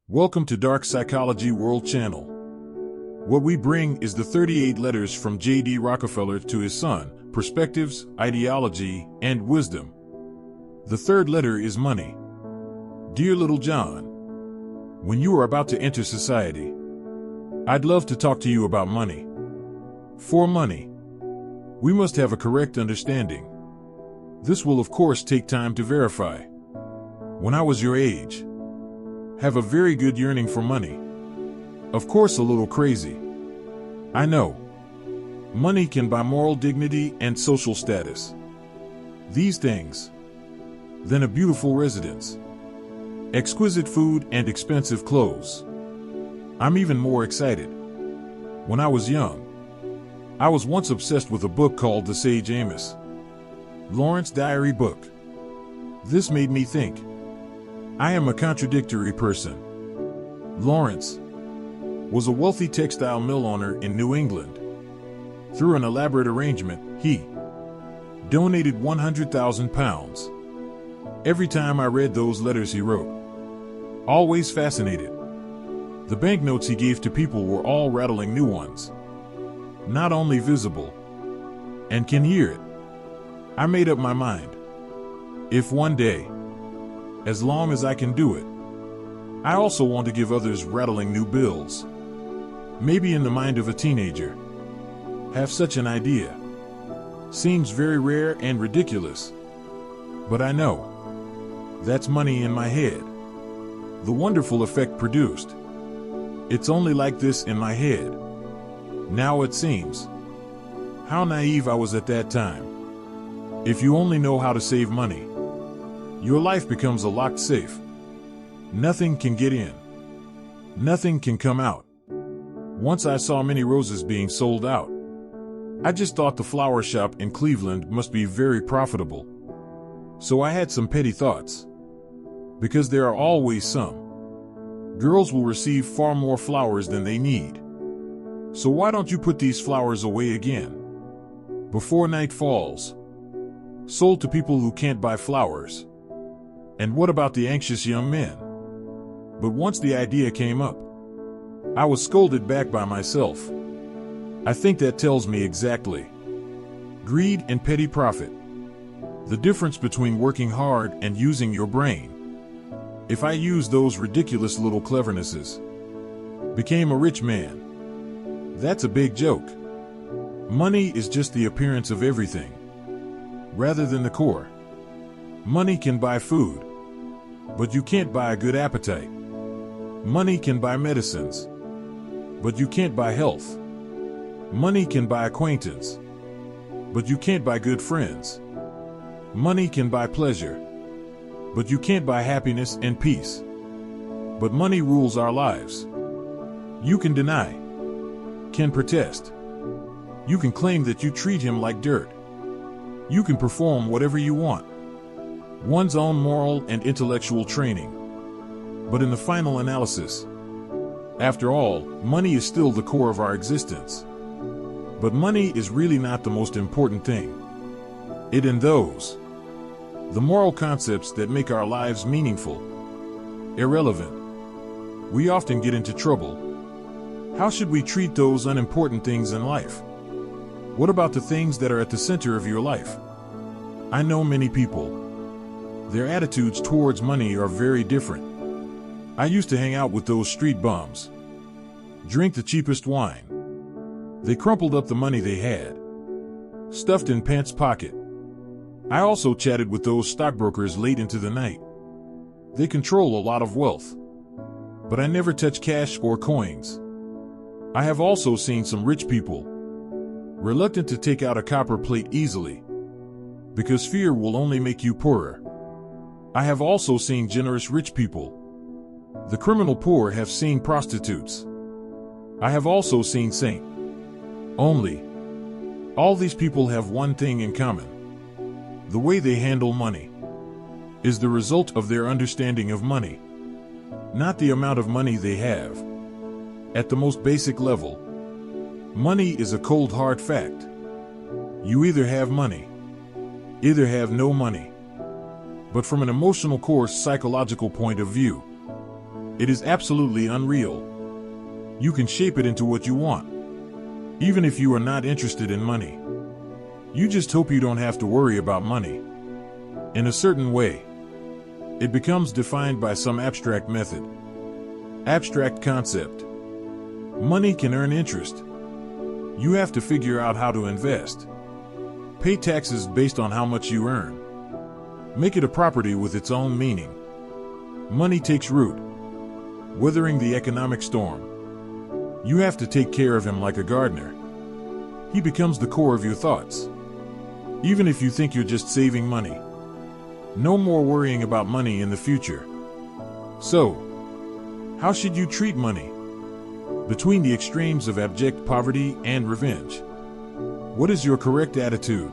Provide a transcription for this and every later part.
Welcome to Dark Psychology World Channel. What we bring is the 38 letters from J.D. Rockefeller to his son, perspectives, ideology, and wisdom. The third letter is money. Dear little John, when you are about to enter society, I'd love to talk to you about money. For money, we must have a correct understanding. This will of course take time to verify. When I was your age, have a very good yearning for money. Of course a little crazy. I know. Money can buy moral dignity and social status. These things. Then a beautiful residence, exquisite food and expensive clothes. I'm even more excited. When I was young, I was once obsessed with a book called The Sage Amos. Lawrence diary book. This made me think. I am a contradictory person. Lawrence was a wealthy textile mill owner in New England. Through an elaborate arrangement, he donated 100,000 pounds. Every time I read those letters he wrote, always fascinated. The banknotes he gave to people were all rattling new ones. Not only visible, and can hear it. I made up my mind. If one day, as long as I can do it, I also want to give others rattling new bills. Maybe in the mind of a teenager. Have such an idea. Seems very rare and ridiculous. But I know. That's money in my head. The wonderful effect produced. It's only like this in my head. Now it seems. How naive I was at that time. If you only know how to save money, your life becomes a locked safe. Nothing can get in. Nothing can come out. Once I saw many roses being sold out. I just thought the flower shop in Cleveland must be very profitable. So I had some petty thoughts. Because there are always some. Girls will receive far more flowers than they need. So why don't you put these flowers away again? Before night falls. Sold to people who can't buy flowers. And what about the anxious young men? But once the idea came up, I was scolded back by myself. I think that tells me exactly. Greed and petty profit. The difference between working hard and using your brain. If I used those ridiculous little clevernesses, became a rich man, that's a big joke. Money is just the appearance of everything, rather than the core. Money can buy food, but you can't buy a good appetite. Money can buy medicines, but you can't buy health. Money can buy acquaintance, but you can't buy good friends. Money can buy pleasure, but you can't buy happiness and peace. But money rules our lives. You can deny, can protest. You can claim that you treat him like dirt. You can perform whatever you want. One's own moral and intellectual training. But in the final analysis, after all, money is still the core of our existence. But money is really not the most important thing. It and those, the moral concepts that make our lives meaningful, irrelevant. We often get into trouble. How should we treat those unimportant things in life? What about the things that are at the center of your life? I know many people. Their attitudes towards money are very different. I used to hang out with those street bums. Drink the cheapest wine. They crumpled up the money they had, stuffed in pants pocket. I also chatted with those stockbrokers late into the night. They control a lot of wealth. But I never touch cash or coins. I have also seen some rich people reluctant to take out a copper plate easily, because fear will only make you poorer. I have also seen generous rich people. The criminal poor have seen prostitutes. I have also seen saint. Only. All these people have one thing in common. The way they handle money is the result of their understanding of money, not the amount of money they have. At the most basic level, money is a cold hard fact. You either have money, either have no money. But from an emotional core psychological point of view, It is absolutely unreal. You can shape it into what you want, even if you are not interested in money. You just hope you don't have to worry about money. In a certain way, it becomes defined by some abstract method, abstract concept. Money can earn interest. You have to figure out how to invest. Pay taxes based on how much you earn. Make it a property with its own meaning. Money takes root, weathering the economic storm. You have to take care of him like a gardener. He becomes the core of your thoughts. Even if you think you're just saving money. No more worrying about money in the future. So, how should you treat money? Between the extremes of abject poverty and revenge, what is your correct attitude?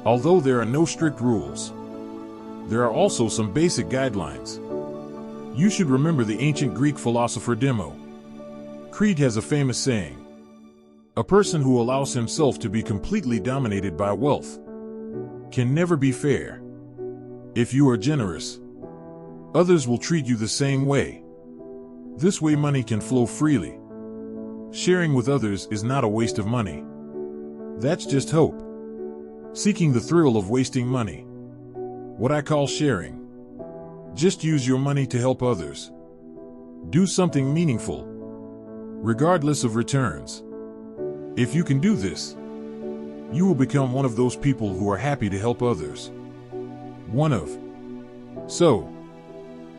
Although there are no strict rules, there are also some basic guidelines. You should remember the ancient Greek philosopher Demo. Crete has a famous saying, "A person who allows himself to be completely dominated by wealth can never be fair." If you are generous, others will treat you the same way. This way money can flow freely. Sharing with others is not a waste of money. That's just hope. Seeking the thrill of wasting money. What I call sharing. Just use your money to help others. Do something meaningful, regardless of returns. If you can do this, you will become one of those people who are happy to help others. So,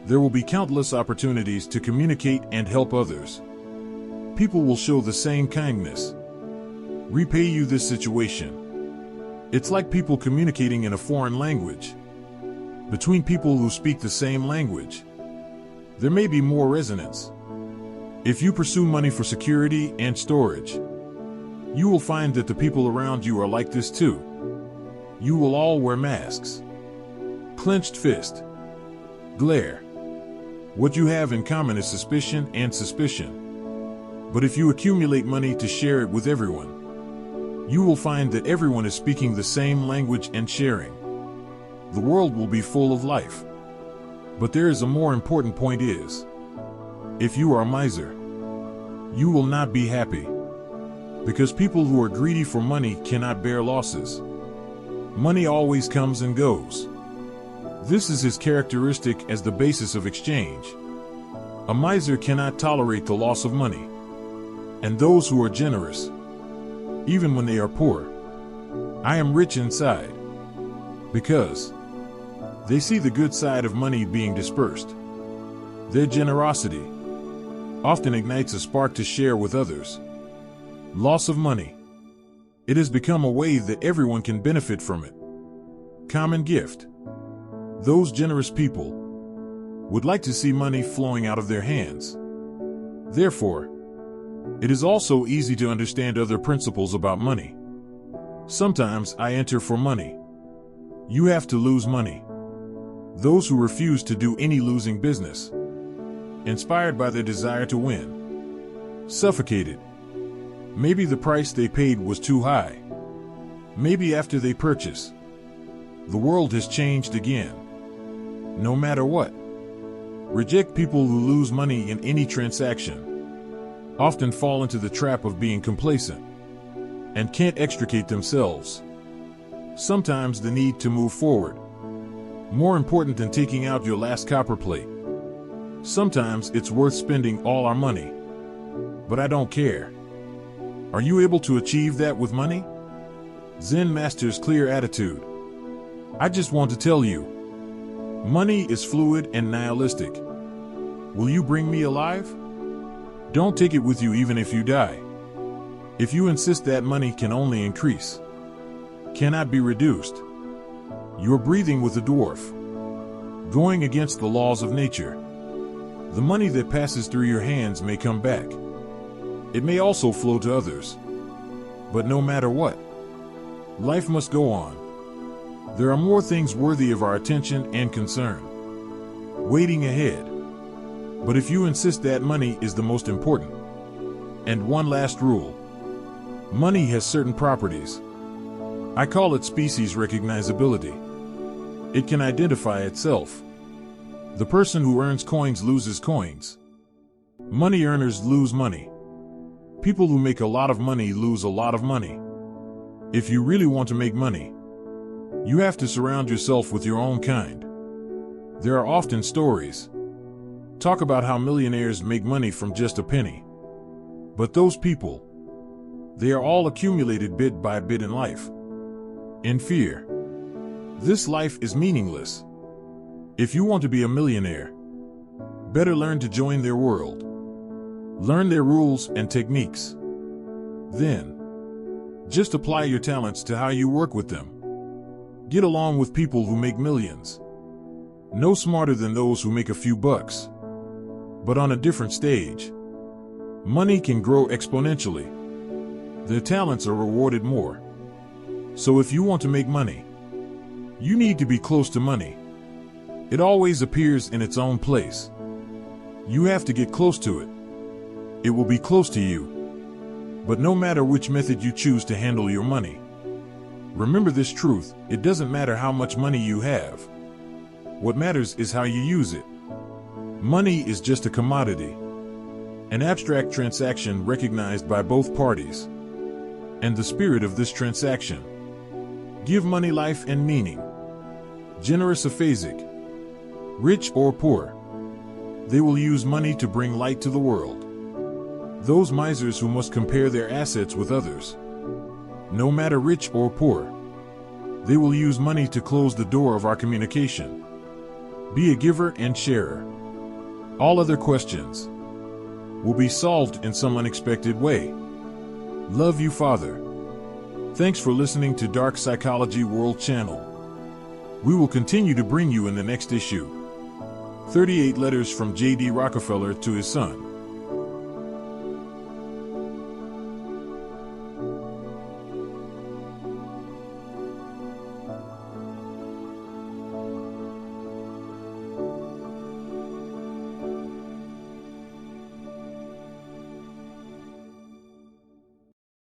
there will be countless opportunities to communicate and help others. People will show the same kindness, repay you this situation. It's like people communicating in a foreign language. Between people who speak the same language, there may be more resonance. If you pursue money for security and storage, you will find that the people around you are like this too. You will all wear masks. Clenched fist. Glare. What you have in common is suspicion and suspicion. But if you accumulate money to share it with everyone, you will find that everyone is speaking the same language and sharing. The world will be full of life. But there is a more important point is, if you are a miser, you will not be happy. Because people who are greedy for money cannot bear losses. Money always comes and goes. This is his characteristic as the basis of exchange. A miser cannot tolerate the loss of money. And those who are generous, even when they are poor, I am rich inside. Because they see the good side of money being dispersed. Their generosity often ignites a spark to share with others. Loss of money. It has become a way that everyone can benefit from it. Common gift. Those generous people would like to see money flowing out of their hands. Therefore, it is also easy to understand other principles about money. Sometimes I enter for money. You have to lose money. Those who refuse to do any losing business, inspired by their desire to win, suffocated. Maybe the price they paid was too high. Maybe after they purchase, the world has changed again. No matter what. Reject people who lose money in any transaction. Often fall into the trap of being complacent and can't extricate themselves. Sometimes the need to move forward, more important than taking out your last copper plate. Sometimes it's worth spending all our money. But I don't care. Are you able to achieve that with money? Zen master's clear attitude. I just want to tell you, money is fluid and nihilistic. Will you bring me alive? Don't take it with you even if you die. If you insist that money can only increase, cannot be reduced, you're breathing with a dwarf, going against the laws of nature. The money that passes through your hands may come back. It may also flow to others. But no matter what, life must go on. There are more things worthy of our attention and concern waiting ahead. But if you insist that money is the most important, and one last rule, money has certain properties. I call it species recognizability. It can identify itself. The person who earns coins loses coins. Money earners lose money. People who make a lot of money lose a lot of money. If you really want to make money, you have to surround yourself with your own kind. There are often stories. Talk about how millionaires make money from just a penny. But those people, they are all accumulated bit by bit in life. In fear. This life is meaningless. If you want to be a millionaire, better learn to join their world. Learn their rules and techniques. Then, just apply your talents to how you work with them. Get along with people who make millions. No smarter than those who make a few bucks. But on a different stage. Money can grow exponentially. Their talents are rewarded more. So if you want to make money, you need to be close to money. It always appears in its own place. You have to get close to it. It will be close to you. But no matter which method you choose to handle your money, remember this truth: it doesn't matter how much money you have. What matters is how you use it. Money is just a commodity, an abstract transaction recognized by both parties. And the spirit of this transaction. Give money life and meaning. Generous or phasic, rich or poor, they will use money to bring light to the world. Those misers who must compare their assets with others, no matter rich or poor, they will use money to close the door of our communication. Be a giver and sharer. All other questions will be solved in some unexpected way. Love you, Father. Thanks for listening to Dark Psychology World Channel. We will continue to bring you in the next issue 38 letters from J.D. Rockefeller to his son.